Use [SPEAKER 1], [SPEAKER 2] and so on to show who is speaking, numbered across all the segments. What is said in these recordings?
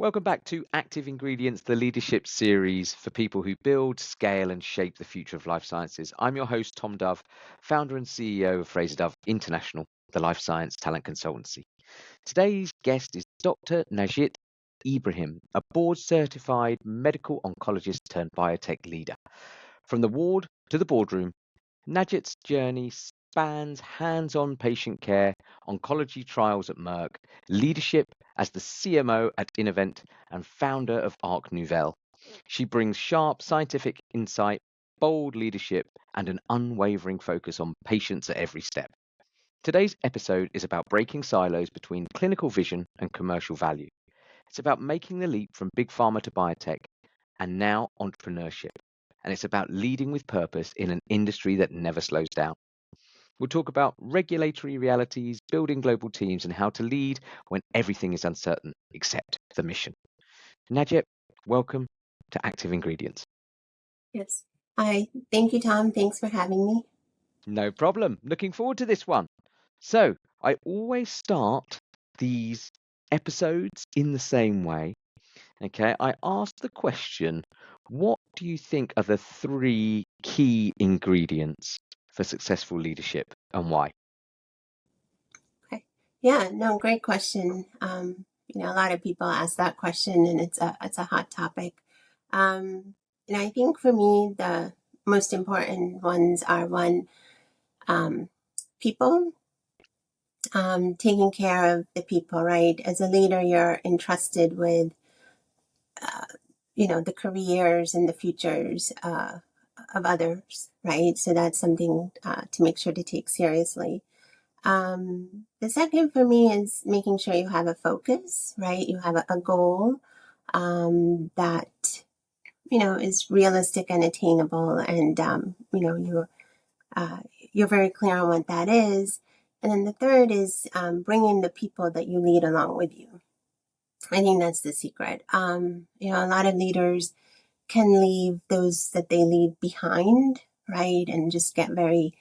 [SPEAKER 1] Welcome back to Active Ingredients, the leadership series for people who build, scale, and shape the future of life sciences. I'm your host, Tom Dove, founder and CEO of Fraser Dove International, the life science talent consultancy. Today's guest is Dr. Nageatte Ibrahim, a board-certified medical oncologist turned biotech leader. From the ward to the boardroom, Nageatte's journey spans hands-on patient care, oncology trials at Merck, leadership as the CMO at Innovent, and founder of Nouvel. She brings sharp scientific insight, bold leadership, and an unwavering focus on patients at every step. Today's episode is about breaking silos between clinical vision and commercial value. It's about making the leap from big pharma to biotech, and now entrepreneurship. And it's about leading with purpose in an industry that never slows down. We'll talk about regulatory realities, building global teams, and how to lead when everything is uncertain except the mission. Nageatte, welcome to Active Ingredients.
[SPEAKER 2] Yes. Hi. Thank you, Tom. Thanks for having me.
[SPEAKER 1] No problem. Looking forward to this one. So, I always start these episodes in the same way. Okay, I asked the question, what do you think are the 3 key ingredients for successful leadership and why?
[SPEAKER 2] Okay. Yeah, no, great question. A lot of people ask that question and it's a hot topic. And I think for me, the most important ones are one, people, taking care of the people, right? As a leader, you're entrusted with, the careers and the futures, of others, right? So that's something to make sure to take seriously. The second for me is making sure you have a focus, right? You have a goal that, is realistic and attainable. And, you're very clear on what that is. And then the third is bringing the people that you lead along with you. I think that's the secret. A lot of leaders can leave those that they leave behind, right? And just get very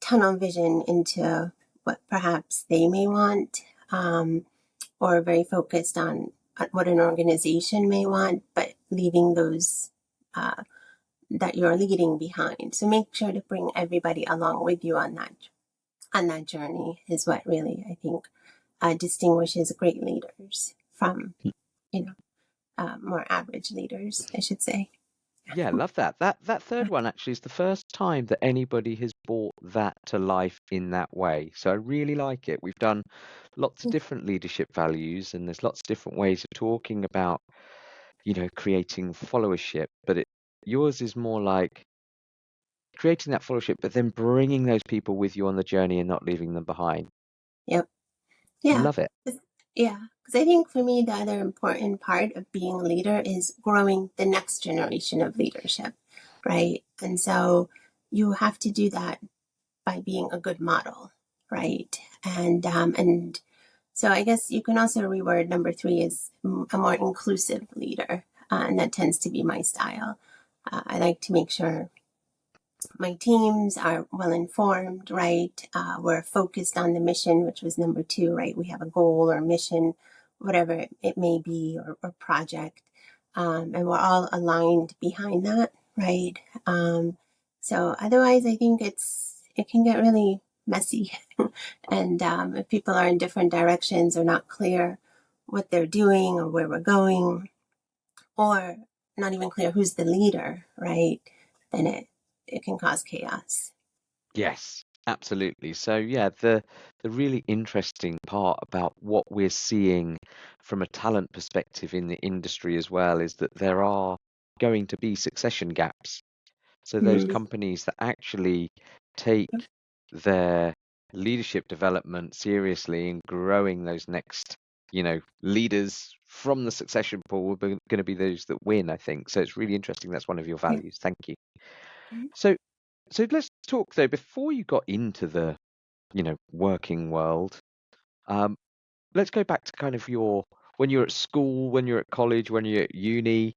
[SPEAKER 2] tunnel vision into what perhaps they may want, or very focused on what an organization may want, but leaving those that you're leading behind. So make sure to bring everybody along with you on that journey is what really I think distinguishes great leaders from more average leaders, I should say.
[SPEAKER 1] Yeah, I love that. That third one actually is the first time that anybody has brought that to life in that way. So I really like it. We've done lots of different leadership values, and there's lots of different ways of talking about, creating followership. But yours is more like creating that followership, but then bringing those people with you on the journey and not leaving them behind.
[SPEAKER 2] Yep. Yeah.
[SPEAKER 1] Love it.
[SPEAKER 2] Yeah. Because I think for me, the other important part of being a leader is growing the next generation of leadership, right? And so you have to do that by being a good model, right? And so I guess you can also reword number 3 as a more inclusive leader, and that tends to be my style. I like to make sure my teams are well informed, right? We're focused on the mission, which was number 2, right? We have a goal or mission, whatever it may be, or project. And we're all aligned behind that, right? So otherwise, I think it can get really messy. And if people are in different directions or not clear what they're doing or where we're going, or not even clear who's the leader, right? Then it can cause chaos.
[SPEAKER 1] Yes, absolutely. So yeah, the really interesting part about what we're seeing from a talent perspective in the industry as well is that there are going to be succession gaps. So those companies that actually take their leadership development seriously and growing those next, leaders from the succession pool are going to be those that win, I think. So it's really interesting. That's one of your values. Thank you. So let's talk though, before you got into the, working world, let's go back to kind of when you're at school, when you're at college, when you're at uni,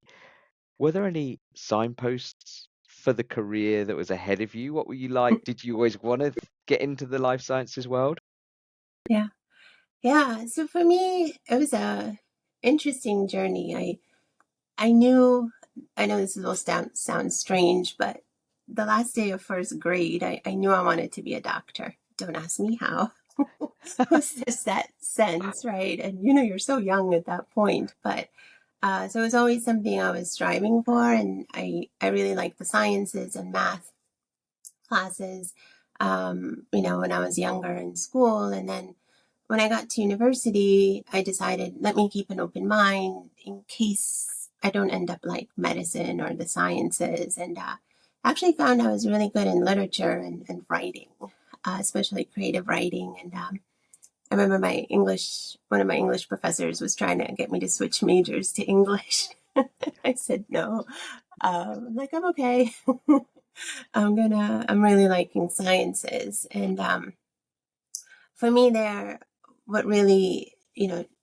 [SPEAKER 1] were there any signposts for the career that was ahead of you? What were you like? Did you always want to get into the life sciences world?
[SPEAKER 2] Yeah. Yeah. So for me, it interesting journey. I knew, I know this will sound strange, but the last day of first grade, I knew I wanted to be a doctor. Don't ask me how. It was just that sense, right? And you're so young at that point, but so it was always something I was striving for, and I really liked the sciences and math classes, when I was younger in school. And then when I got to university, I decided, let me keep an open mind in case I don't end up like medicine or the sciences. And actually found I was really good in literature and writing, especially creative writing. And I remember one of my English professors was trying to get me to switch majors to English. I said no. I'm okay. I'm really liking sciences. And for me there, what really,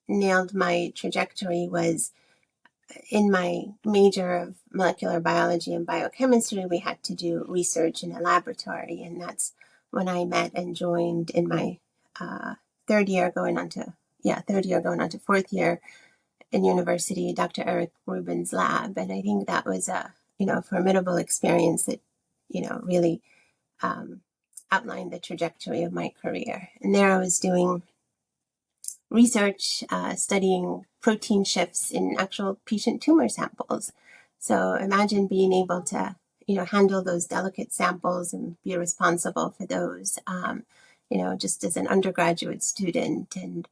[SPEAKER 2] nailed my trajectory was in my major of molecular biology and biochemistry, we had to do research in a laboratory. And that's when I met and joined in my third year going on to fourth year in university, Dr. Rubin's lab. And I think that was a, formidable experience that, really outlined the trajectory of my career. And there I was doing research, studying protein shifts in actual patient tumor samples. So imagine being able to, handle those delicate samples and be responsible for those, just as an undergraduate student. And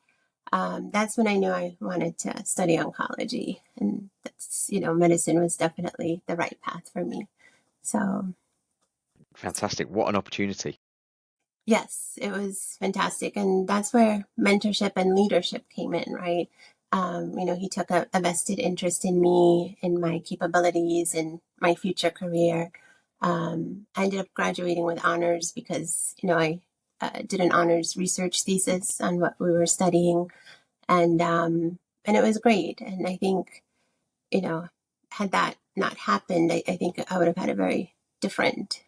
[SPEAKER 2] that's when I knew I wanted to study oncology. And that's, medicine was definitely the right path for me. So
[SPEAKER 1] Fantastic. What an opportunity.
[SPEAKER 2] yes, it was fantastic. And that's where mentorship and leadership came in, right? He took a vested interest in me, in my capabilities, in my future career. I ended up graduating with honors because, I did an honors research thesis on what we were studying. And it was great. And I think, had that not happened, I think I would have had a very different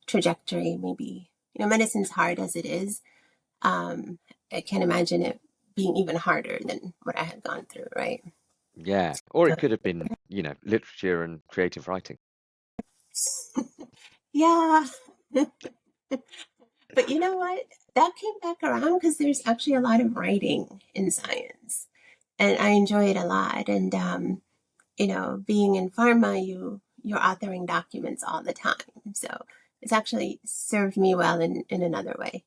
[SPEAKER 2] trajectory. Maybe, medicine's hard as it is. I can't imagine it being even harder than what I had gone through, right?
[SPEAKER 1] Yeah. Or it could have been, literature and creative writing.
[SPEAKER 2] Yeah. But you know what? That came back around because there's actually a lot of writing in science, and I enjoy it a lot. And being in pharma, you're authoring documents all the time, so it's actually served me well in another way.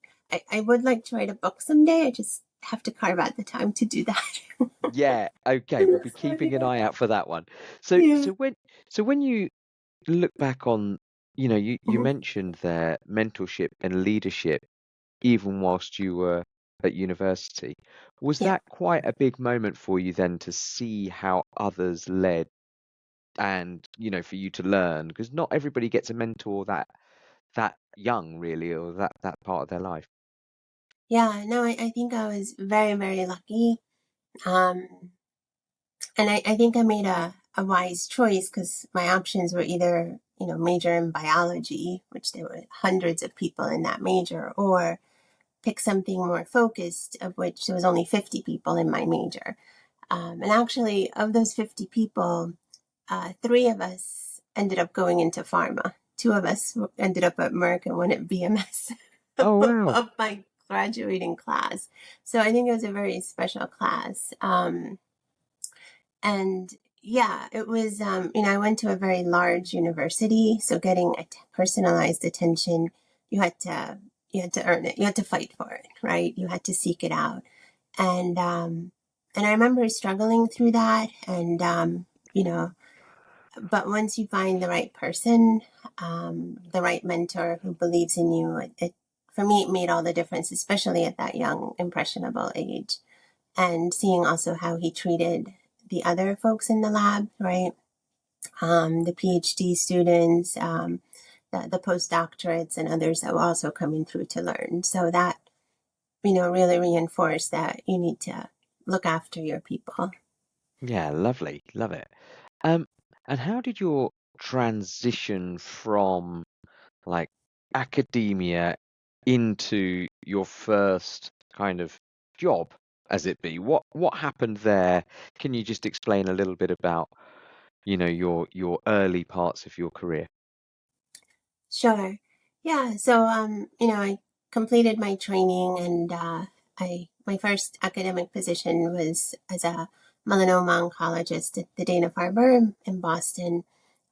[SPEAKER 2] I would like to write a book someday. I just have to carve out the time to do that.
[SPEAKER 1] Yeah. Okay. We'll be
[SPEAKER 2] So,
[SPEAKER 1] keeping an
[SPEAKER 2] yeah.
[SPEAKER 1] eye out for that one. So,
[SPEAKER 2] Yeah.
[SPEAKER 1] so when you look back on, you
[SPEAKER 2] Mhm.
[SPEAKER 1] mentioned there mentorship and leadership even whilst you were at university. Was
[SPEAKER 2] Yeah.
[SPEAKER 1] that quite a big moment for you then to see how others led and, for you to learn? Because not everybody gets a mentor that young really, or that part of their life.
[SPEAKER 2] Yeah. No, I think I was very, very lucky. Um, and I think I made a wise choice because my options were either, major in biology, which there were hundreds of people in that major, or pick something more focused, of which there was only 50 people in my major. And actually, of those 50 people, three of us ended up going into pharma. Two of us ended up at Merck and one at BMS
[SPEAKER 1] Oh wow.
[SPEAKER 2] of my graduating class. So I think it was a very special class. And yeah, it was, I went to a very large university. So getting a personalized attention, you had to, you had to earn it. You had to fight for it, right? You had to seek it out. And I remember struggling through that. And, but once you find the right person, the right mentor who believes in you, for me, it made all the difference, especially at that young, impressionable age. And seeing also how he treated the other folks in the lab, right? The PhD students, the postdoctorates, and others that were also coming through to learn. So that, really reinforced that you need to look after your people.
[SPEAKER 1] Yeah, lovely. Love it. Um, and how did your transition from like academia into your first kind of job as it be. What happened there? Can you just explain a little bit about, your early parts of your career?
[SPEAKER 2] Sure. Yeah. So, I completed my training, and my first academic position was as a melanoma oncologist at the Dana-Farber in Boston.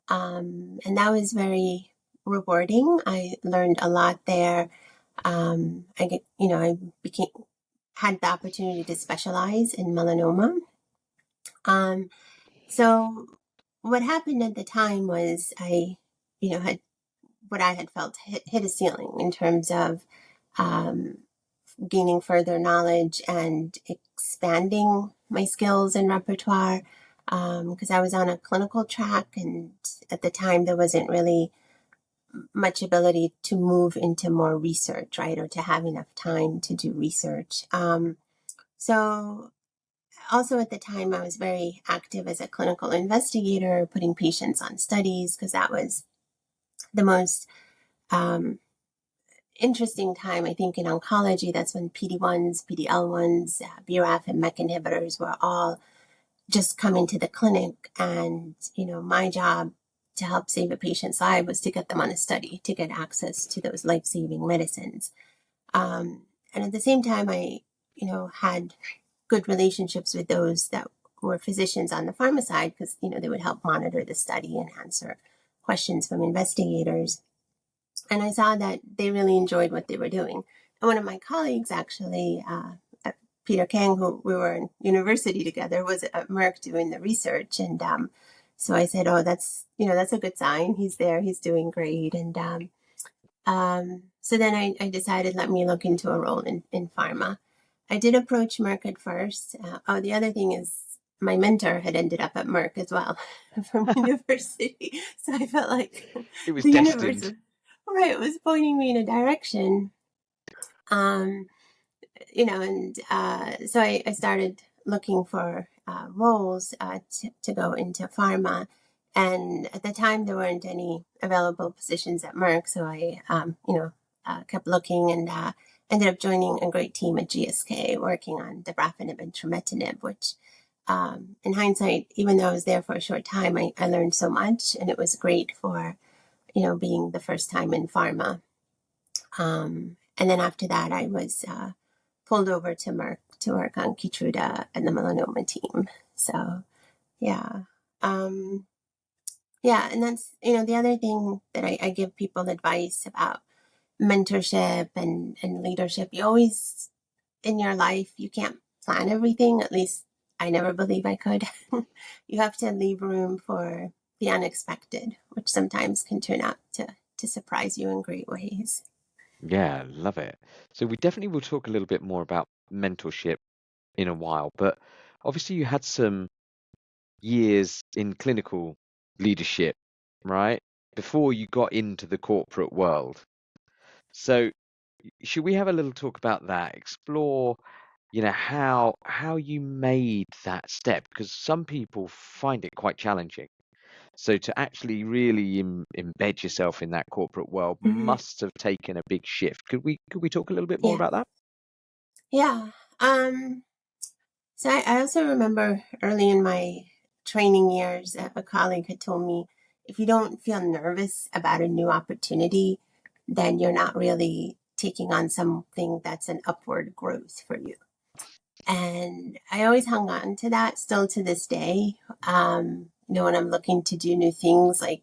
[SPEAKER 2] And that was very rewarding. I learned a lot there. I had the opportunity to specialize in melanoma. Um, so what happened at the time was had what I had felt hit a ceiling in terms of um, gaining further knowledge and expanding my skills and repertoire, because I was on a clinical track, and at the time there wasn't really much ability to move into more research, right, or to have enough time to do research. So also at the time, I was very active as a clinical investigator, putting patients on studies, because that was the most um, interesting time, I think, in oncology. That's when PD-1s, PD-L1s, BRAF, and MEK inhibitors were all just coming to the clinic. And, my job to help save a patient's life was to get them on a study, to get access to those life-saving medicines. And at the same time, I, had good relationships with those that were physicians on the pharma side, because, they would help monitor the study and answer questions from investigators. And I saw that they really enjoyed what they were doing. And one of my colleagues, actually, Peter Kang, who we were in university together, was at Merck doing the research. And so I said, "Oh, that's a good sign. He's there. He's doing great." And so then I decided, let me look into a role in pharma. I did approach Merck at first. The other thing is, my mentor had ended up at Merck as well from university. So I felt like
[SPEAKER 1] It was
[SPEAKER 2] the universe
[SPEAKER 1] destined.
[SPEAKER 2] was pointing me in a direction. Um, and so I started looking for roles to go into pharma. And at the time, there weren't any available positions at Merck. So I, kept looking, and ended up joining a great team at GSK working on dabrafenib and trametinib, which in hindsight, even though I was there for a short time, I learned so much, and it was great for, being the first time in pharma. And then after that, I was pulled over to Merck to work on Keytruda and the melanoma team. So, yeah. Um, yeah, and that's, the other thing that I give people advice about mentorship and leadership. You always, in your life, you can't plan everything. At least I never believe I could. You have to leave room for the unexpected, which sometimes can turn out to surprise you in great ways.
[SPEAKER 1] Yeah, love it. So we definitely will talk a little bit more about mentorship in a while, but obviously you had some years in clinical leadership, right? Before you got into the corporate world. So should we have a little talk about that? Explore, how you made that step, because some people find it quite challenging. So to actually really embed yourself in that corporate world
[SPEAKER 2] Mm-hmm.
[SPEAKER 1] must have taken a big shift. Could we talk a little bit more
[SPEAKER 2] Yeah.
[SPEAKER 1] about that?
[SPEAKER 2] Yeah. So I also remember early in my training years, a colleague had told me, if you don't feel nervous about a new opportunity, then you're not really taking on something that's an upward growth for you. And I always hung on to that still to this day. When I'm looking to do new things, like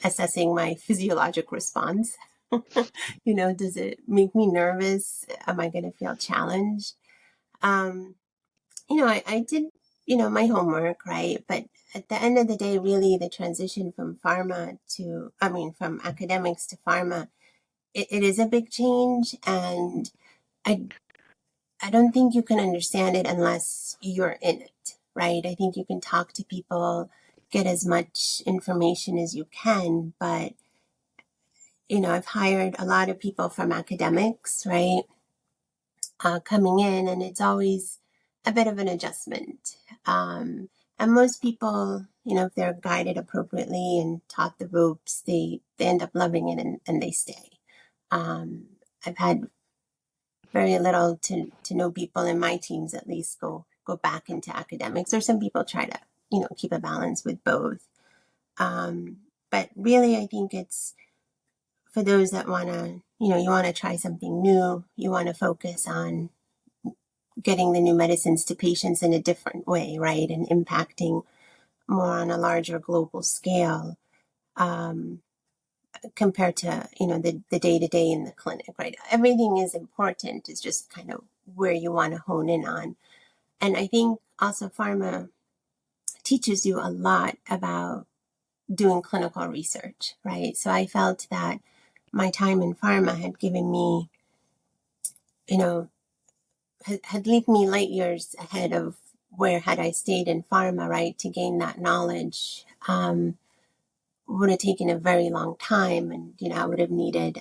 [SPEAKER 2] assessing my physiologic response, does it make me nervous? Am I going to feel challenged? Um, I did, my homework, right? But at the end of the day, really the transition from from academics to pharma, it is a big change. And I, I don't think you can understand it unless you're in it, right? I think you can talk to people, get as much information as you can, but, I've hired a lot of people from academics, right? Coming in, and it's always a bit of an adjustment. And most people, if they're guided appropriately and taught the ropes, they end up loving it, and they stay. Um, I've had very little to no people in my teams at least go back into academics, or some people try to, keep a balance with both. But really, I think it's for those that want to, you want to try something new, you want to focus on getting the new medicines to patients in a different way, right? And impacting more on a larger global scale, compared to, the day-to-day in the clinic, right? Everything is important. It's just kind of where you want to hone in on. And I think also pharma teaches you a lot about doing clinical research, right? So I felt that my time in pharma had given me, had leaped me light years ahead of where had I stayed in pharma, right? To gain that knowledge would have taken a very long time. And, I would have needed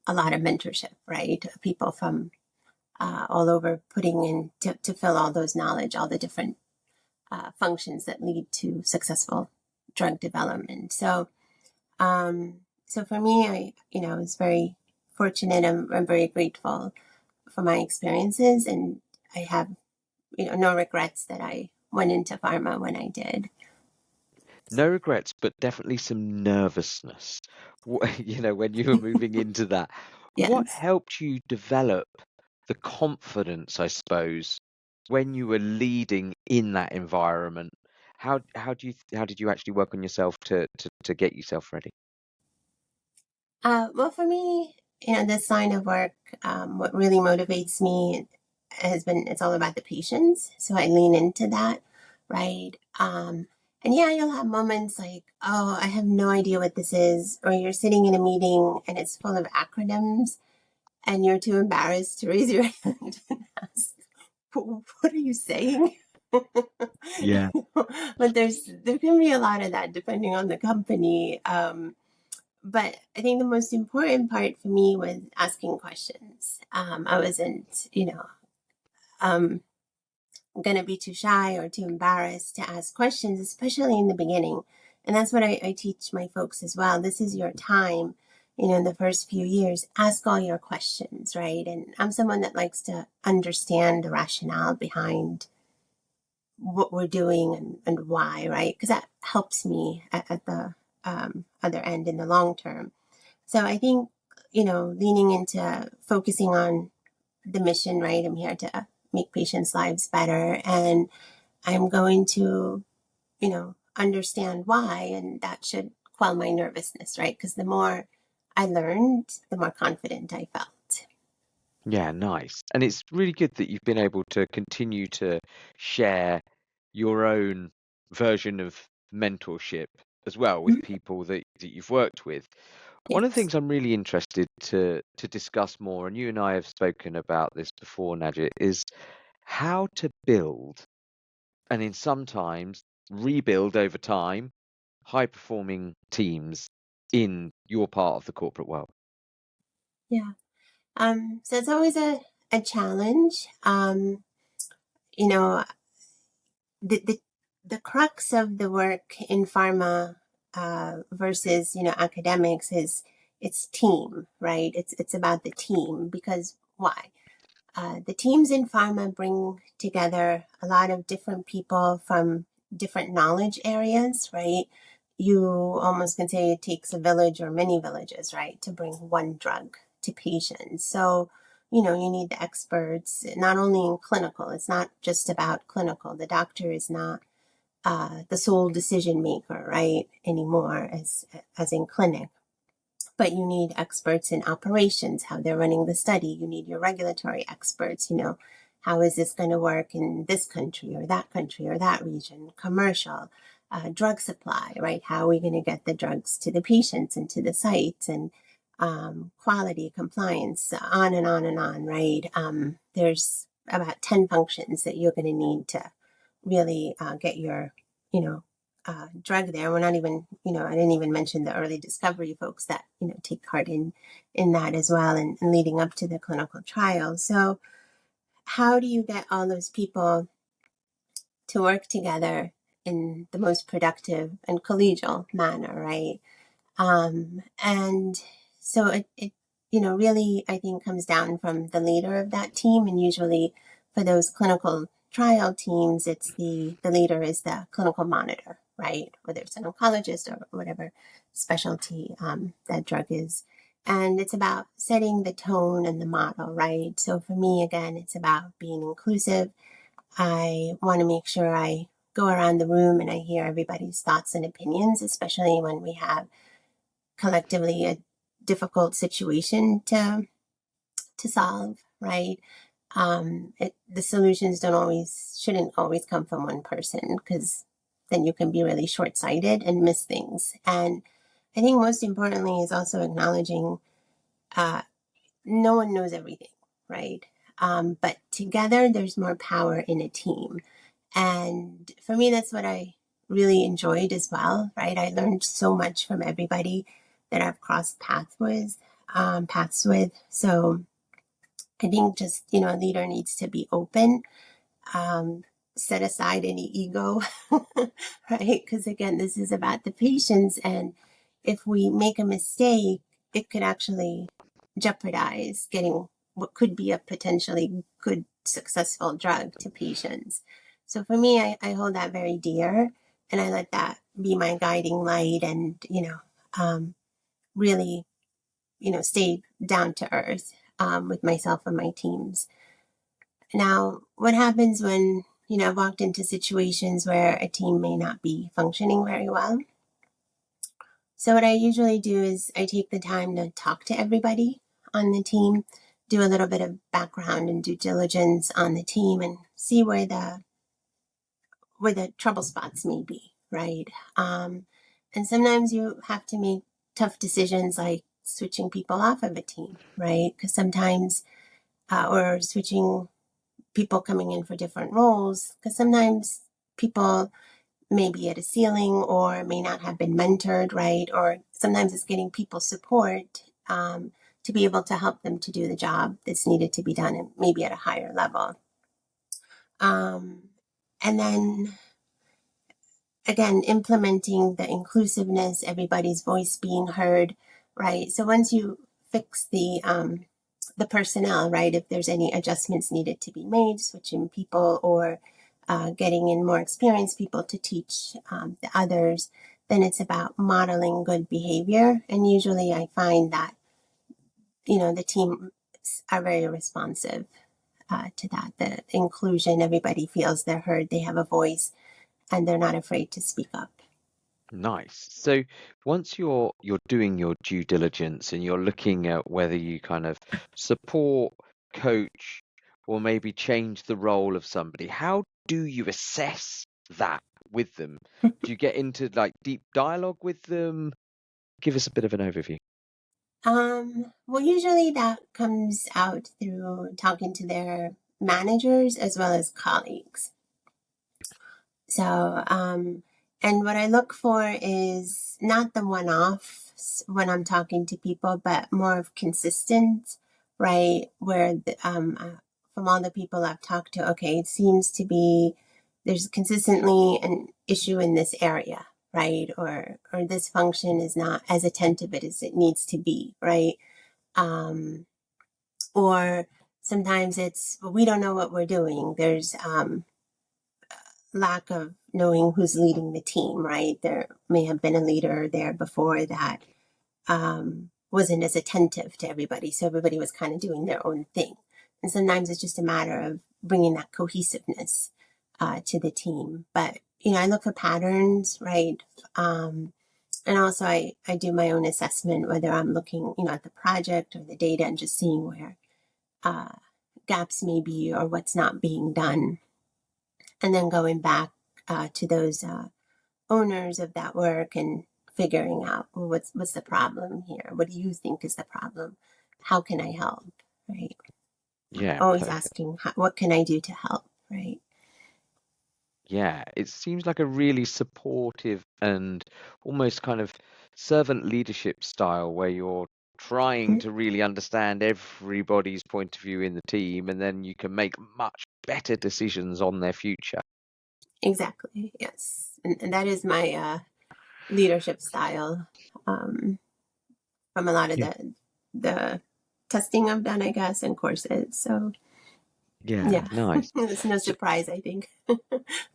[SPEAKER 2] a lot of mentorship, right? People from all over putting in to fill all those knowledge, all the different functions that lead to successful drug development. So, so for me, I was very fortunate. I'm very grateful for my experiences, and I have, no regrets that I went into pharma when I did.
[SPEAKER 1] No regrets, but definitely some nervousness. When you were moving into that, what
[SPEAKER 2] Yes.
[SPEAKER 1] helped you develop the confidence, I suppose, when you were leading in that environment? How did you actually work on yourself to get yourself ready?
[SPEAKER 2] Well, for me, this line of work, what really motivates me it's all about the patients. So I lean into that, right? And yeah, you'll have moments like, oh, I have no idea what this is, or you're sitting in a meeting and it's full of acronyms and you're too embarrassed to raise your hand and ask, what are you saying?
[SPEAKER 1] Yeah.
[SPEAKER 2] But there can be a lot of that depending on the company. But I think the most important part for me was asking questions. I wasn't, um, going to be too shy or too embarrassed to ask questions, especially in the beginning. And that's what I teach my folks as well. This is your time, in the first few years. Ask all your questions, right? And I'm someone that likes to understand the rationale behind what we're doing and why, right? Because that helps me at the other end in the long term. So I think, leaning into focusing on the mission, right? I'm here to make patients' lives better, and I'm going to, understand why, and that should quell my nervousness, right? Because the more I learned, the more confident I felt.
[SPEAKER 1] Yeah, nice. And it's really good that you've been able to continue to share your own version of mentorship as well with
[SPEAKER 2] Mhm.
[SPEAKER 1] people that you've worked with. One of the
[SPEAKER 2] Yes.
[SPEAKER 1] things I'm really interested to discuss more, and you and I have spoken about this before, Nageatte, is how to build and in sometimes rebuild over time high performing teams in your part of the corporate world.
[SPEAKER 2] Yeah. So it's always a challenge. You know, the, the the crux of the work in pharma versus academics is it's team, right? It's about the team, because why? The teams in pharma bring together a lot of different people from different knowledge areas, right? You almost can say it takes a village or many villages, right, to bring one drug to patients. So, you need the experts, not only in clinical, it's not just about clinical. The doctor is not the sole decision maker, right, anymore as in clinic. But you need experts in operations, how they're running the study. You need your regulatory experts, how is this going to work in this country or that region, commercial, drug supply, right? How are we going to get the drugs to the patients and to the sites, and quality, compliance, on and on and on, right? There's about 10 functions that you're going to need to really get your, you know, drug there. We're not even, I didn't even mention the early discovery folks that, take part in that as well, and leading up to the clinical trial. So how do you get all those people to work together in the most productive and collegial manner, right? And so really, I think comes down from the leader of that team. And usually for those clinical trial teams, it's the leader is the clinical monitor, right? Whether it's an oncologist or whatever specialty that drug is. And it's about setting the tone and the model, right? So for me, again, it's about being inclusive. I want to make sure I go around the room and I hear everybody's thoughts and opinions, especially when we have collectively a difficult situation to solve, right? The solutions shouldn't always come from one person, because then you can be really short-sighted and miss things. And I think most importantly is also acknowledging no one knows everything, right? But together there's more power in a team. And for me, that's what I really enjoyed as well, right? I learned so much from everybody that I've crossed paths with. So I think just, a leader needs to be open, set aside any ego, right? Because again, this is about the patients. And if we make a mistake, it could actually jeopardize getting what could be a potentially good, successful drug to patients. So for me, I hold that very dear, and I let that be my guiding light, and, really, stay down to earth with myself and my teams. Now, what happens when, I've walked into situations where a team may not be functioning very well? So what I usually do is I take the time to talk to everybody on the team, do a little bit of background and due diligence on the team, and see where the trouble spots may be, right? And sometimes you have to make tough decisions, like switching people off of a team, right? Because sometimes, or switching people coming in for different roles, because sometimes people may be at a ceiling or may not have been mentored, right? Or sometimes it's getting people support to be able to help them to do the job that's needed to be done, and maybe at a higher level. And then again, implementing the inclusiveness, everybody's voice being heard, right? So once you fix the personnel, right, if there's any adjustments needed to be made, switching people or getting in more experienced people to teach the others, then it's about modeling good behavior. And usually I find that, the team are very responsive to that. The inclusion, everybody feels they're heard, they have a voice, and they're not afraid to speak up.
[SPEAKER 1] Nice. So once you're doing your due diligence and you're looking at whether you kind of support, coach, or maybe change the role of somebody, how do you assess that with them? Do you get into like deep dialogue with them? Give us a bit of an overview.
[SPEAKER 2] Well, usually that comes out through talking to their managers as well as colleagues. So, and what I look for is not the one-offs when I'm talking to people, but more of consistent, right? Where from all the people I've talked to, okay, it seems to be there's consistently an issue in this area, right? Or this function is not as attentive as it needs to be, right? Or sometimes it's, well, we don't know what we're doing. There's lack of knowing who's leading the team, right? There may have been a leader there before that wasn't as attentive to everybody. So everybody was kind of doing their own thing. And sometimes it's just a matter of bringing that cohesiveness to the team. But, I look for patterns, right? And also I do my own assessment, whether I'm looking, at the project or the data, and just seeing where gaps may be or what's not being done. And then going back to those owners of that work and figuring out, well, what's the problem here? What do you think is the problem? How can I help? Right?
[SPEAKER 1] Yeah,
[SPEAKER 2] Always
[SPEAKER 1] perfect.
[SPEAKER 2] asking, what can I do to help? Right?
[SPEAKER 1] Yeah, it seems like a really supportive and almost kind of servant leadership style where you're trying
[SPEAKER 2] Mhm.
[SPEAKER 1] to really understand everybody's point of view in the team, and then you can make much better decisions on their future.
[SPEAKER 2] Exactly. Yes, and that is my leadership style from a lot of
[SPEAKER 1] Yeah.
[SPEAKER 2] the testing I've done, I guess, and courses. So
[SPEAKER 1] Yeah,
[SPEAKER 2] yeah,
[SPEAKER 1] nice.
[SPEAKER 2] it's no
[SPEAKER 1] So,
[SPEAKER 2] surprise, I think,
[SPEAKER 1] and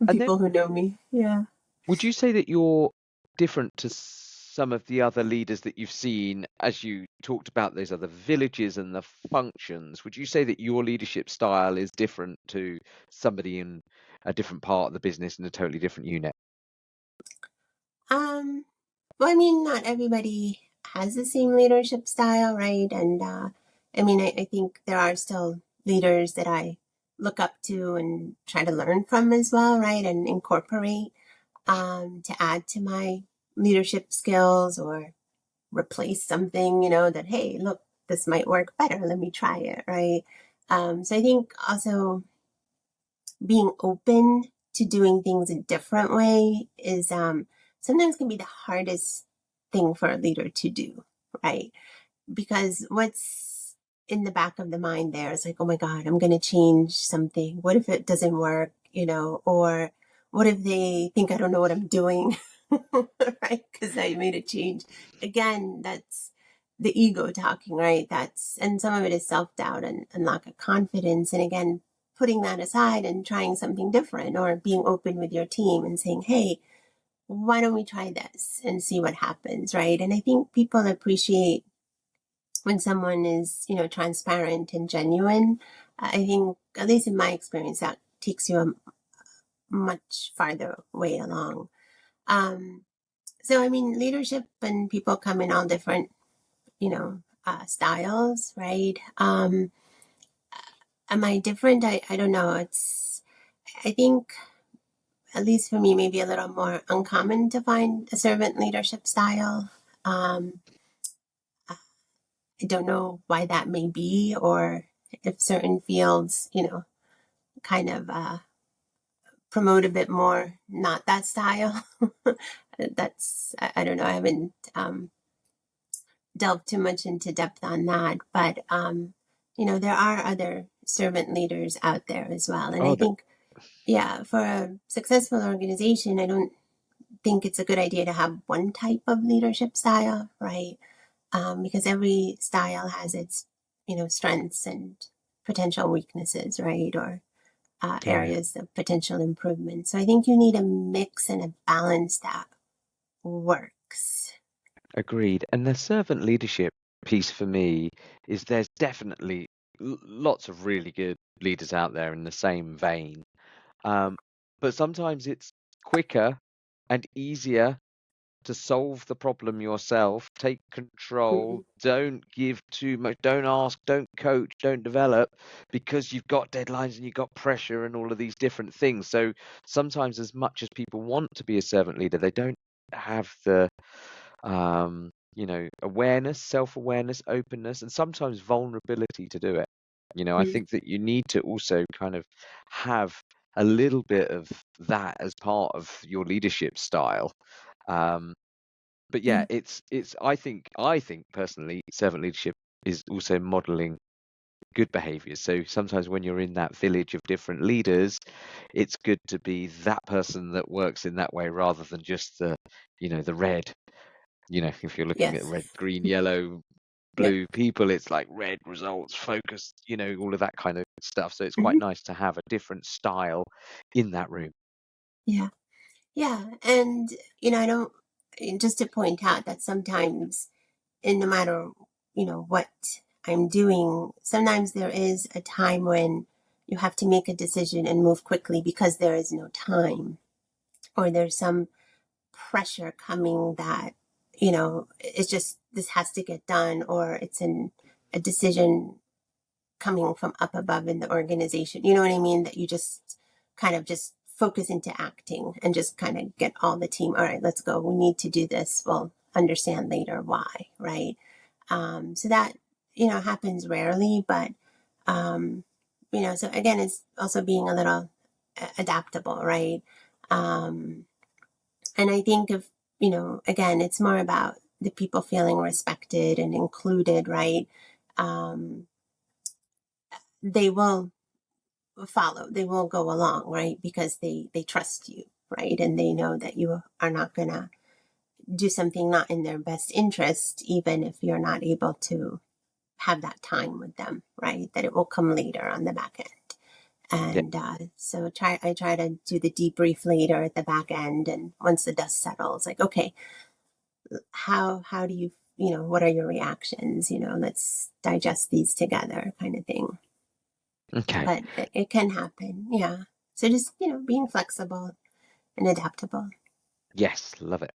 [SPEAKER 1] then
[SPEAKER 2] people who know me. Yeah.
[SPEAKER 1] would you say that you're different to some of the other leaders that you've seen as you talked about those other villages and the functions? Would you say that your leadership style is different to somebody in a different part of the business in a totally different unit?
[SPEAKER 2] Um, well, I mean, not everybody has the same leadership style, right? And I mean, I think there are still leaders that I look up to and try to learn from as well, right? And incorporate to add to my leadership skills or replace something, that, hey, look, this might work better. Let me try it, right? So I think also being open to doing things a different way is sometimes can be the hardest thing for a leader to do, right? Because what's in the back of the mind there is like, oh my God, I'm going to change something. What if it doesn't work, or what if they think I don't know what I'm doing, right? Because I made a change. Again, that's the ego talking, right? And some of it is self-doubt and lack of confidence. And again, putting that aside and trying something different or being open with your team and saying, hey, why don't we try this and see what happens, right? And I think people appreciate when someone is, transparent and genuine. I think, at least in my experience, that takes you a much farther way along. So, I mean, leadership and people come in all different, styles, right? Am I different? I don't know. I think, at least for me, maybe a little more uncommon to find a servant leadership style. Um, I don't know why that may be, or if certain fields, kind of promote a bit more not that style. I don't know. I haven't delved too much into depth on that, but there are other servant leaders out there as well. And
[SPEAKER 1] Oh,
[SPEAKER 2] I
[SPEAKER 1] that,
[SPEAKER 2] think, yeah, for a successful organization, I don't think it's a good idea to have one type of leadership style, right? Because every style has its, strengths and potential weaknesses, right? Or
[SPEAKER 1] yeah,
[SPEAKER 2] areas of potential improvement. So I think you need a mix and a balance that works.
[SPEAKER 1] agreed. And the servant leadership piece for me is there's definitely lots of really good leaders out there in the same vein. Um, but sometimes it's quicker and easier to solve the problem yourself, take control,
[SPEAKER 2] Mhm.
[SPEAKER 1] don't give too much, don't ask, don't coach, don't develop, because you've got deadlines and you've got pressure and all of these different things. So sometimes, as much as people want to be a servant leader, they don't have the awareness, self-awareness, openness, and sometimes vulnerability to do it. I
[SPEAKER 2] Mm.
[SPEAKER 1] think that you need to also kind of have a little bit of that as part of your leadership style. Um, but yeah,
[SPEAKER 2] Yeah.
[SPEAKER 1] it's I think personally, servant leadership is also modeling good behaviors. So sometimes when you're in that village of different leaders, it's good to be that person that works in that way rather than just the red. If you're looking at
[SPEAKER 2] Yes.
[SPEAKER 1] red, green, yellow,
[SPEAKER 2] Yep.
[SPEAKER 1] blue people, it's like red results, focus, all of that kind of stuff. So it's quite
[SPEAKER 2] Hmm.
[SPEAKER 1] nice to have a different style in that room.
[SPEAKER 2] Yeah. Yeah. And, I don't, just to point out that sometimes, and no matter, what I'm doing, sometimes there is a time when you have to make a decision and move quickly because there is no time, or there's some pressure coming that, it's just, this has to get done, or it's a decision coming from up above in the organization. You know what I mean? That you just kind of just focus into acting and just kind of get all the team, all right, let's go. We need to do this. We'll understand later why, right? So that, happens rarely, but, so again, it's also being a little adaptable, right? Um, and I think if, again, it's more about the people feeling respected and included, right? Um, they will follow, they will go along, right? Because they trust you, right? And they know that you are not going to do something not in their best interest, even if you're not able to have that time with them, right? That it will come later on the back end.
[SPEAKER 1] Yeah.
[SPEAKER 2] And so I try to do the debrief later at the back end. And once the dust settles, like, okay, how do you, what are your reactions? Let's digest these together kind of thing.
[SPEAKER 1] Okay.
[SPEAKER 2] But it can happen. Yeah. So just, being flexible and adaptable.
[SPEAKER 1] Yes, love it.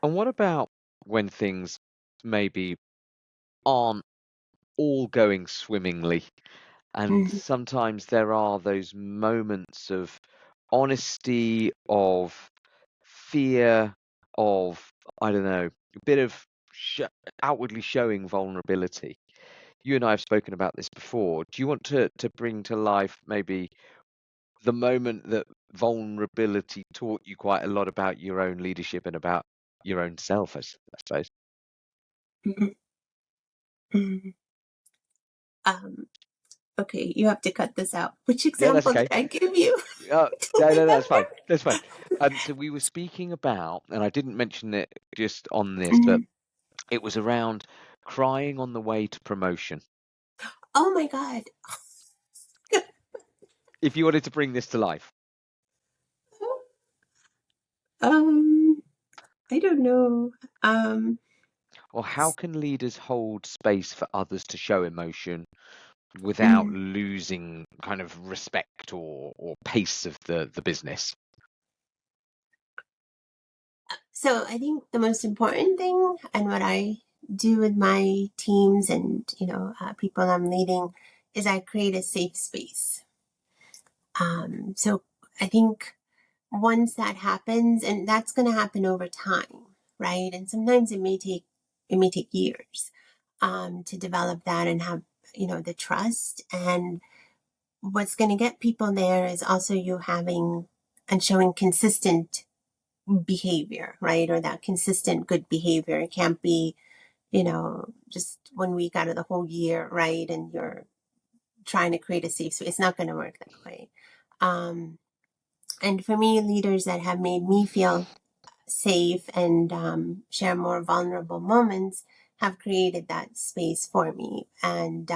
[SPEAKER 1] And what about when things maybe aren't all going swimmingly? And
[SPEAKER 2] Mhm.
[SPEAKER 1] sometimes there are those moments of honesty, of fear, of, I don't know, a bit of outwardly showing vulnerability. You and I have spoken about this before. Do you want to bring to life maybe the moment that vulnerability taught you quite a lot about your own leadership and about your own self, I suppose?
[SPEAKER 2] Mhm. Mhm. Um, okay, you have to cut this out. Which
[SPEAKER 1] Yeah, that's
[SPEAKER 2] example did
[SPEAKER 1] okay.
[SPEAKER 2] I give you?
[SPEAKER 1] Uh,
[SPEAKER 2] I don't
[SPEAKER 1] no, that's
[SPEAKER 2] remember.
[SPEAKER 1] fine. That's fine. So we were speaking about, and I didn't mention it just on this, but
[SPEAKER 2] Mhm.
[SPEAKER 1] it was around crying on the way to promotion.
[SPEAKER 2] Oh my God.
[SPEAKER 1] If you wanted to bring this to life,
[SPEAKER 2] Um, I don't know. Um,
[SPEAKER 1] or how can leaders hold space for others to show emotion without
[SPEAKER 2] mm.
[SPEAKER 1] losing kind of respect or pace of the business?
[SPEAKER 2] So I think the most important thing, and what I do with my teams and people I'm leading, is I create a safe space. So I think once that happens, and that's going to happen over time, right? And sometimes it may take years to develop that and have the trust. And what's going to get people there is also you having and showing consistent behavior, right? Or that consistent good behavior. It can't be, just 1 week out of the whole year, right? And you're trying to create a safe space. It's not going to work that way. Um, and for me, leaders that have made me feel safe and share more vulnerable moments have created that space for me. And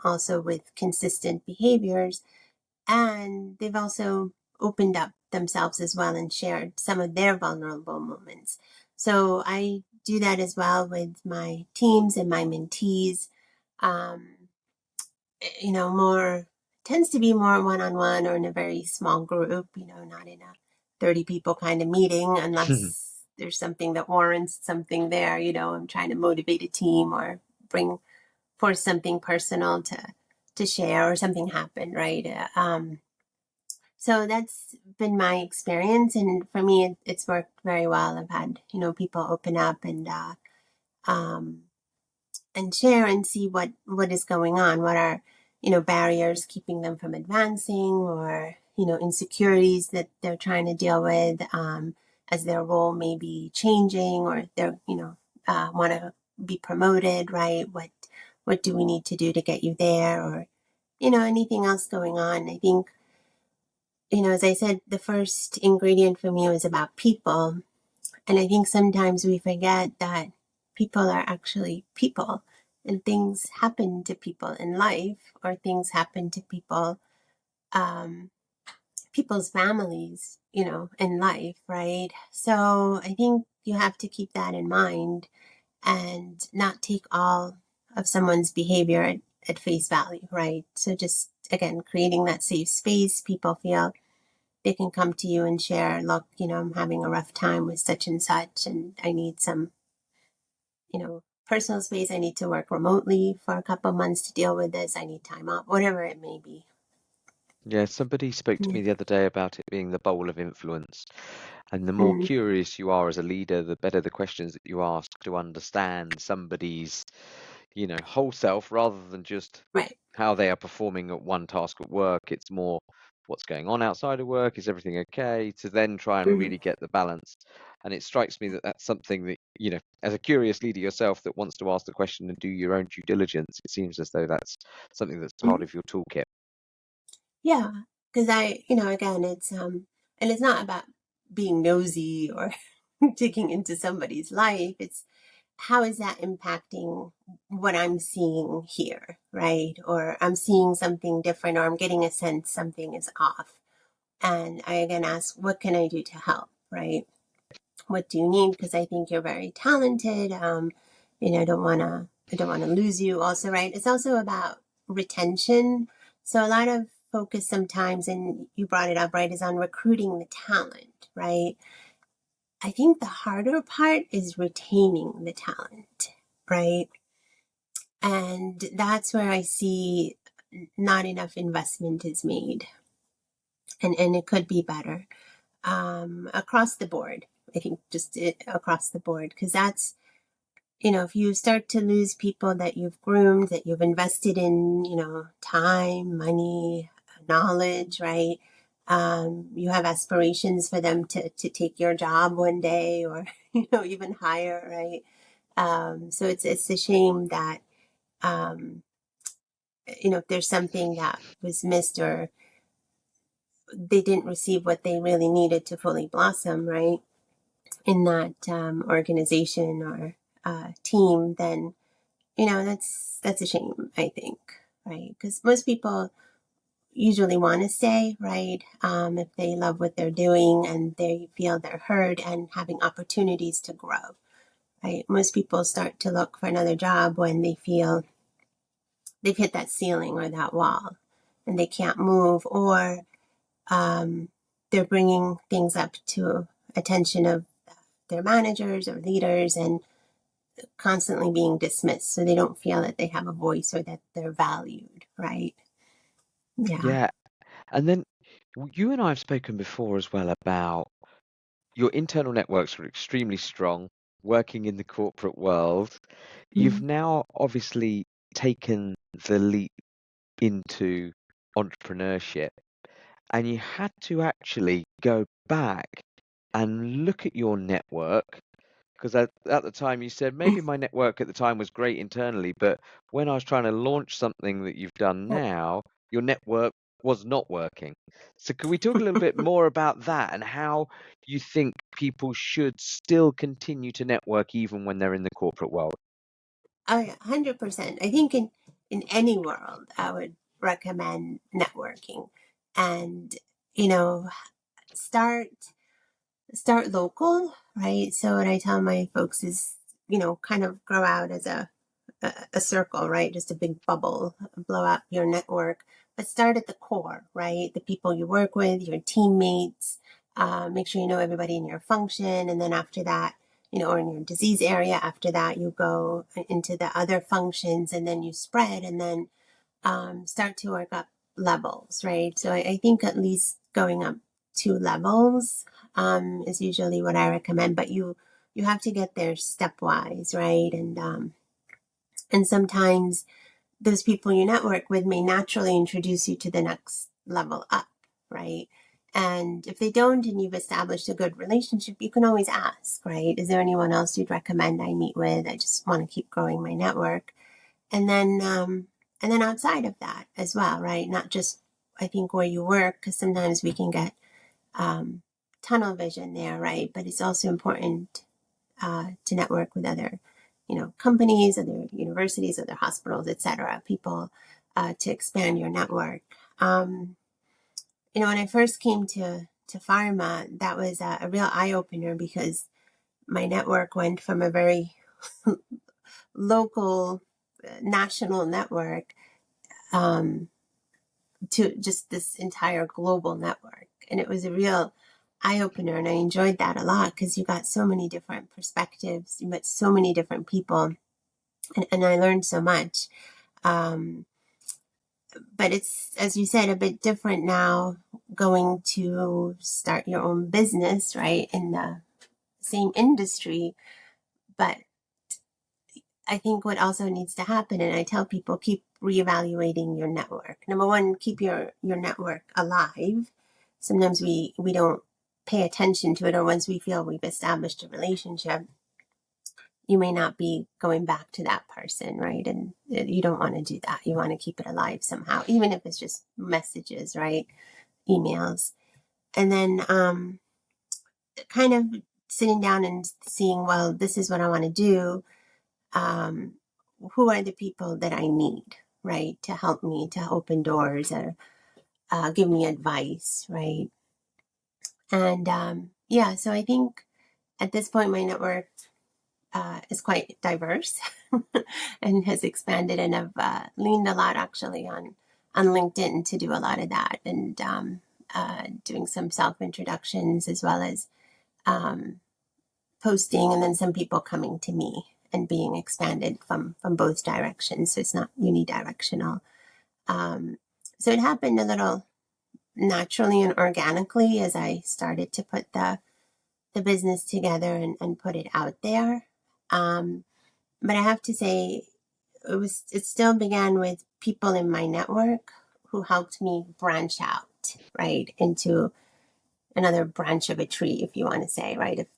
[SPEAKER 2] also with consistent behaviors, and they've also opened up themselves as well and shared some of their vulnerable moments. So I do that as well with my teams and my mentees. Um, more tends to be more one-on-one or in a very small group, not in a 30 people kind of meeting unless there's something that warrants something there. I'm trying to motivate a team or bring forth something personal to share, or something happened, right? So that's been my experience, and for me, it's worked very well. I've had people open up um, and share and see what is going on, what are barriers keeping them from advancing, or insecurities that they're trying to deal with as their role may be changing, or they're want to be promoted, right? What do we need to do to get you there, or anything else going on? I think as I said, the first ingredient for me was about people. And I think sometimes we forget that people are actually people, and things happen to people in life, or things happen to um, people's families, in life, right? So I think you have to keep that in mind and not take all of someone's behavior at face value, right? So just, again, creating that safe space, people feel they can come to you and share, look, I'm having a rough time with such and such, and I need some, personal space. I need to work remotely for a couple of months to deal with this. I need time off, whatever it may be.
[SPEAKER 1] Yeah, somebody spoke to
[SPEAKER 2] Yeah.
[SPEAKER 1] me the other day about it being the bowl of influence. And the more
[SPEAKER 2] Mm,
[SPEAKER 1] curious you are as a leader, the better the questions that you ask to understand somebody's, whole self rather than just
[SPEAKER 2] right.
[SPEAKER 1] how they are performing at one task at work. It's more what's going on outside of work. Is everything okay? To then try and
[SPEAKER 2] Mm,
[SPEAKER 1] really get the balance. And it strikes me that that's something that, as a curious leader yourself that wants to ask the question and do your own due diligence, it seems as though that's something that's part
[SPEAKER 2] mm.
[SPEAKER 1] of your toolkit.
[SPEAKER 2] Yeah. Because again, and it's not about being nosy or digging into somebody's life. It's how is that impacting what I'm seeing here, right? Or I'm seeing something different, or I'm getting a sense something is off. And I again ask, what can I do to help, right? What do you need? Because I think you're very talented. I don't want to lose you also, right? It's also about retention. So a lot of focus sometimes, and you brought it up, right, is on recruiting the talent, right? I think the harder part is retaining the talent, right? And that's where I see not enough investment is made. And it could be better across the board. I think just across the board, because that's, if you start to lose people that you've groomed, that you've invested in, time, money, knowledge, right? You have aspirations for them to take your job one day, or, even higher, right? So it's a shame that, if there's something that was missed, or they didn't receive what they really needed to fully blossom, right, in that organization or team, then that's a shame, I think, right? Because most people usually want to stay, right? If they love what they're doing and they feel they're heard and having opportunities to grow, right? Most people start to look for another job when they feel they've hit that ceiling or that wall and they can't move, or they're bringing things up to attention of their managers or leaders and constantly being dismissed, so they don't feel that they have a voice or that they're valued, right? Yeah.
[SPEAKER 1] Yeah. And then you and I have spoken before as well about your internal networks were extremely strong, working in the corporate world. You've
[SPEAKER 2] Mm.
[SPEAKER 1] now obviously taken the leap into entrepreneurship, and you had to actually go back and look at your network. Because at the time you said maybe my network at the time was great internally, but when I was trying to launch something that you've done now, your network was not working. So can we talk a little bit more about that and how you think people should still continue to network even when they're in the corporate world?
[SPEAKER 2] 100%. I think in any world, I would recommend networking, and you know, start start local, right? So what I tell my folks is, kind of grow out as a circle, right? Just a big bubble, blow up your network, but start at the core, right? The people you work with, your teammates, make sure you know everybody in your function. And then after that, or in your disease area, after that, you go into the other functions and then you spread, and then start to work up levels, right? So I think at least going up 2 levels is usually what I recommend, but you have to get there stepwise, right? And sometimes those people you network with may naturally introduce you to the next level up, right? And if they don't and you've established a good relationship, you can always ask, right? Is there anyone else you'd recommend I meet with? I just want to keep growing my network. And then outside of that as well, right? Not just, I think, where you work, because sometimes we can get tunnel vision there, right? But it's also important to network with other, companies, other universities, other hospitals, etc. People to expand your network. When I first came to pharma, that was a real eye opener, because my network went from a very local, national network to just this entire global network, and it was a real eye opener, and I enjoyed that a lot, because you got so many different perspectives, you met so many different people, and I learned so much. But it's, as you said, a bit different now, going to start your own business, right, in the same industry. But I think what also needs to happen, and I tell people, keep reevaluating your network. Number one, keep your network alive. Sometimes we don't pay attention to it, or once we feel we've established a relationship, you may not be going back to that person, right? And you don't want to do that. You want to keep it alive somehow, even if it's just messages, right? Emails. And then kind of sitting down and seeing, well, this is what I want to do. um, who are the people that I need, right, to help me to open doors or give me advice, right? And yeah, so I think at this point my network is quite diverse and has expanded, and I've leaned a lot actually on LinkedIn to do a lot of that, and doing some self introductions as well as posting, and then some people coming to me and being expanded from both directions. So it's not unidirectional. So it happened a little naturally and organically as I started to put the business together and put it out there. But I have to say, it still began with people in my network who helped me branch out, right, into another branch of a tree, if you want to say, right? If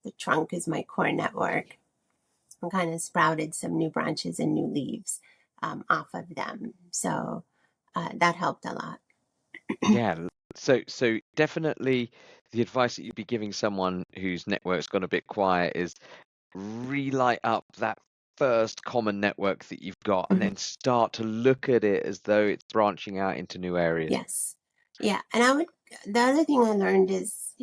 [SPEAKER 2] the trunk is my core network, I kind of sprouted some new branches and new leaves off of them. So that helped a lot.
[SPEAKER 1] Yeah. So definitely the advice that you'd be giving someone whose network's gone a bit quiet is relight up that first common network that you've got and then start to look at it as though it's branching out into new areas.
[SPEAKER 2] Yes. Yeah. And the other thing I learned is,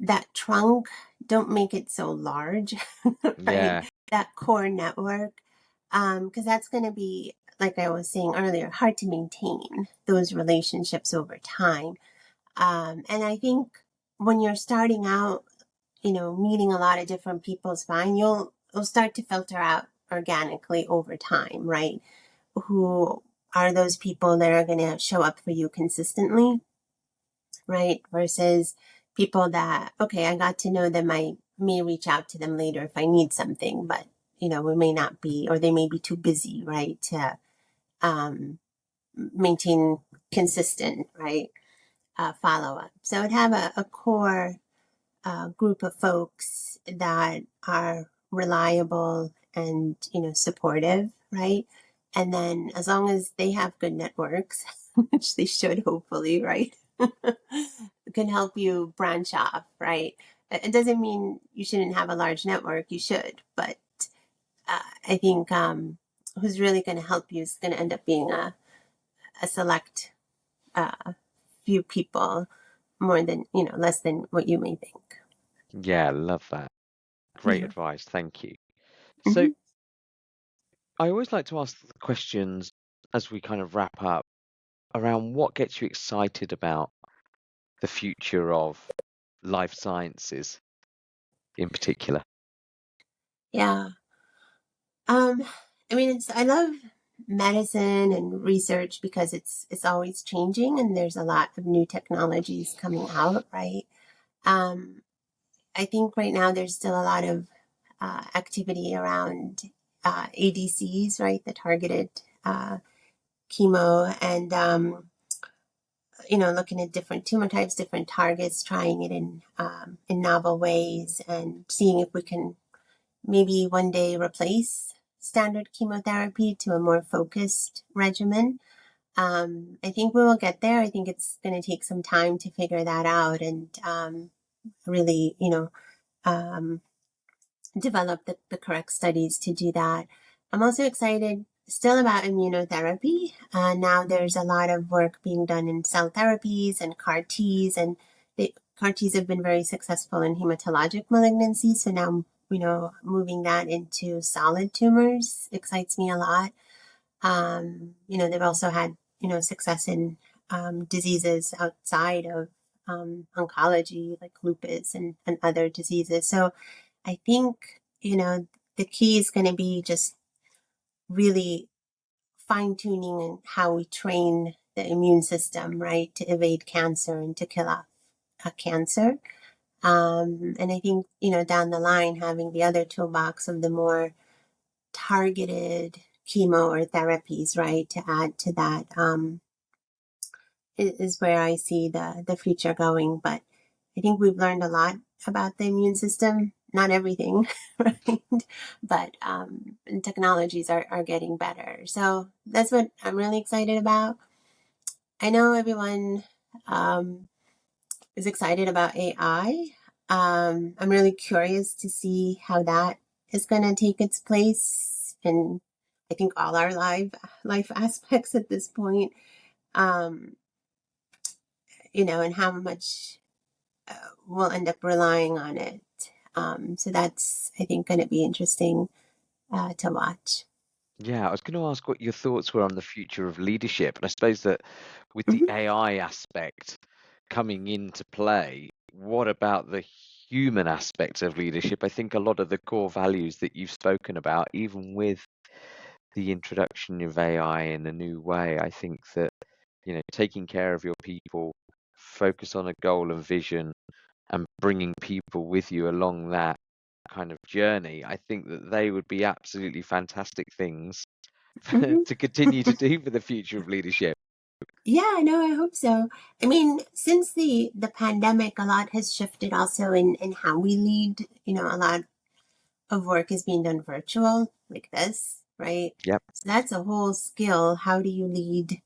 [SPEAKER 2] that trunk, don't make it so large, right?
[SPEAKER 1] Yeah.
[SPEAKER 2] That core network, because that's going to be, like I was saying earlier, hard to maintain those relationships over time. And I think when you're starting out, meeting a lot of different people is fine. You'll start to filter out organically over time, right? Who are those people that are going to show up for you consistently, right? Versus people that, okay, I got to know them. I may reach out to them later if I need something, but, we may not be, or they may be too busy, right, to maintain consistent, right, follow up. So I'd have a core group of folks that are reliable and, supportive, right? And then as long as they have good networks, which they should hopefully, right? Can help you branch off, right? It doesn't mean you shouldn't have a large network. You should, but I think who's really going to help you is going to end up being a select few people, more than, less than what you may think.
[SPEAKER 1] Yeah, love that. Great
[SPEAKER 2] Yeah.
[SPEAKER 1] advice. Thank you. So
[SPEAKER 2] Mm-hmm.
[SPEAKER 1] I always like to ask the questions as we kind of wrap up around what gets you excited about the future of life sciences in particular.
[SPEAKER 2] Yeah. I mean, I love medicine and research because it's always changing and there's a lot of new technologies coming out, right? Um, I think right now there's still a lot of activity around ADCs, right? The targeted chemo, and looking at different tumor types, different targets, trying it in novel ways, and seeing if we can maybe one day replace standard chemotherapy to a more focused regimen. I think we will get there. I think it's going to take some time to figure that out and really, develop the correct studies to do that. I'm also excited still about immunotherapy. Now there's a lot of work being done in cell therapies and CAR Ts, and the CAR Ts have been very successful in hematologic malignancies. So now, moving that into solid tumors excites me a lot. They've also had, success in diseases outside of oncology, like lupus and other diseases. So I think, the key is going to be just really fine tuning how we train the immune system, right, to evade cancer and to kill off cancer. And I think, down the line, having the other toolbox of the more targeted chemo or therapies, right, to add to that, is where I see the future going. But I think we've learned a lot about the immune system. Not everything, right? But technologies are getting better. So that's what I'm really excited about. I know everyone is excited about AI. I'm really curious to see how that is going to take its place in, I think, all our life aspects at this point. Um, and how much we'll end up relying on it. So that's, I think, going to be interesting to watch.
[SPEAKER 1] Yeah, I was going to ask what your thoughts were on the future of leadership. And I suppose that with the
[SPEAKER 2] Hmm.
[SPEAKER 1] AI aspect coming into play, what about the human aspect of leadership? I think a lot of the core values that you've spoken about, even with the introduction of AI in a new way, I think that, taking care of your people, focus on a goal and vision, and bringing people with you along that kind of journey, I think that they would be absolutely fantastic things
[SPEAKER 2] Hmm.
[SPEAKER 1] to continue to do for the future of leadership.
[SPEAKER 2] Yeah, no, I hope so. I mean, since the pandemic, a lot has shifted also in how we lead. A lot of work is being done virtual, like this, right?
[SPEAKER 1] Yep.
[SPEAKER 2] So that's a whole skill. How do you lead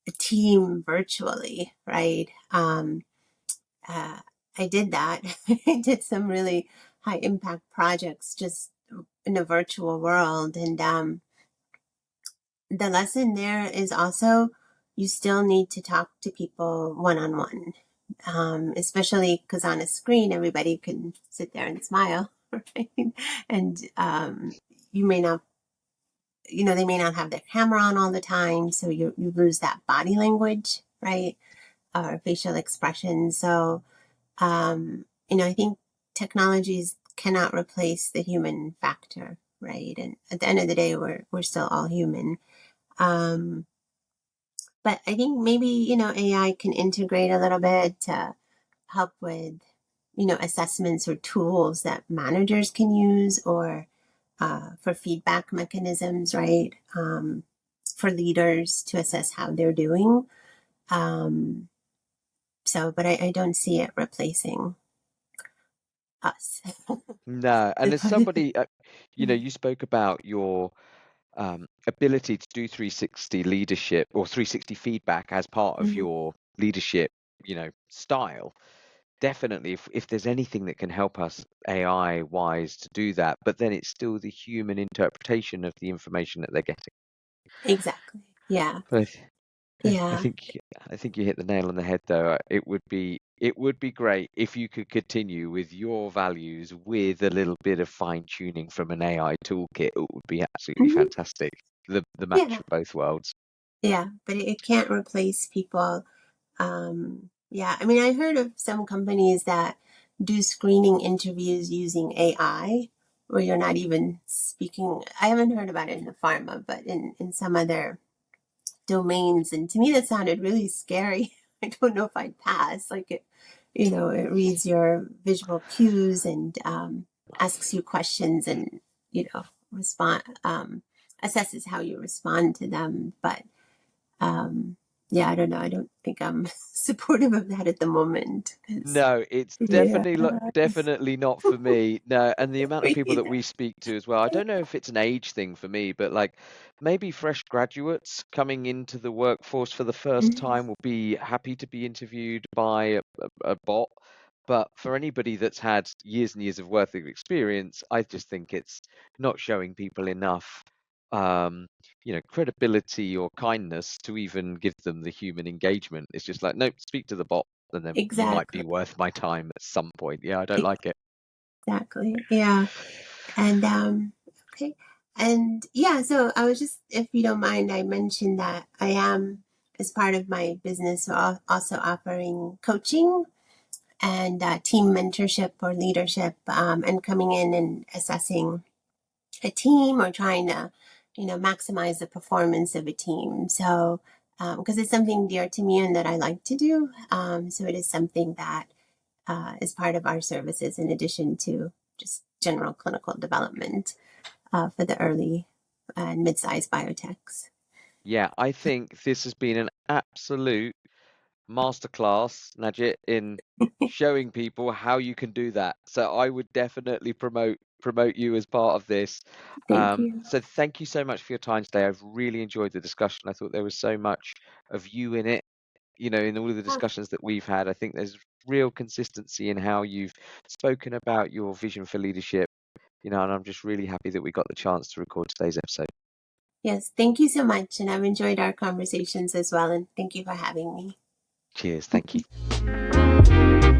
[SPEAKER 2] a team virtually, right? Uh, I did that. I did some really high impact projects just in a virtual world. And the lesson there is also you still need to talk to people one on one, especially because on a screen, everybody can sit there and smile, right? And you may not, they may not have their camera on all the time. So you lose that body language, right? Or facial expression. So, I think technologies cannot replace the human factor, right? And at the end of the day, we're still all human. Um, but I think maybe, AI can integrate a little bit to help with, assessments or tools that managers can use or for feedback mechanisms, right? For leaders to assess how they're doing. Um, but I don't see it replacing us.
[SPEAKER 1] No, and as somebody, you spoke about your ability to do 360 leadership or 360 feedback as part of
[SPEAKER 2] Mhm.
[SPEAKER 1] your leadership, style. Definitely, if there's anything that can help us AI wise to do that, but then it's still the human interpretation of the information that they're getting.
[SPEAKER 2] Exactly. Yeah.
[SPEAKER 1] But I
[SPEAKER 2] Yeah.
[SPEAKER 1] think I think you hit the nail on the head though. It would be great if you could continue with your values with a little bit of fine tuning from an AI toolkit. It would be absolutely
[SPEAKER 2] Hmm.
[SPEAKER 1] fantastic. The match
[SPEAKER 2] Yeah.
[SPEAKER 1] of both worlds.
[SPEAKER 2] Yeah. But it can't replace people. Yeah. I mean, I heard of some companies that do screening interviews using AI where you're not even speaking. I haven't heard about it in the pharma, but in some other domains. And to me, that sounded really scary. I don't know if I'd pass. Like it reads your visual cues and asks you questions and, respond, assesses how you respond to them. But yeah, I don't know. I don't think I'm supportive of that at the moment. 'Cause,
[SPEAKER 1] No, it's
[SPEAKER 2] yeah,
[SPEAKER 1] definitely not for me. No, and the amount of
[SPEAKER 2] me
[SPEAKER 1] people that
[SPEAKER 2] either.
[SPEAKER 1] we speak to as well. I don't know if it's an age thing for me, but like maybe fresh graduates coming into the workforce for the first
[SPEAKER 2] Mhm.
[SPEAKER 1] time will be happy to be interviewed by a bot. But for anybody that's had years and years of worth of experience, I just think it's not showing people enough um, credibility or kindness to even give them the human engagement. It's just like, nope, speak to the bot and then you might be
[SPEAKER 2] Exactly.
[SPEAKER 1] worth my time at some point. Yeah, I don't like it.
[SPEAKER 2] Exactly. Yeah. And okay. And yeah, so I was just, if you don't mind, I mentioned that I am, as part of my business, also offering coaching and team mentorship or leadership, and coming in and assessing a team or trying to, maximize the performance of a team. So, because it's something dear to me and that I like to do. So it is something that is part of our services in addition to just general clinical development for the early and mid-sized biotechs.
[SPEAKER 1] Yeah, I think this has been an absolute masterclass, Nageatte, in showing people how you can do that. So I would definitely promote you as part of this.
[SPEAKER 2] Thank you.
[SPEAKER 1] So thank you so much for your time today. I've really enjoyed the discussion. I thought there was so much of you in it, in all of the
[SPEAKER 2] Yeah.
[SPEAKER 1] discussions that we've had. I think there's real consistency in how you've spoken about your vision for leadership and I'm just really happy that we got the chance to record today's episode.
[SPEAKER 2] Yes, thank you so much. And I've enjoyed our conversations as well. And thank you for having me.
[SPEAKER 1] Cheers. Thank you.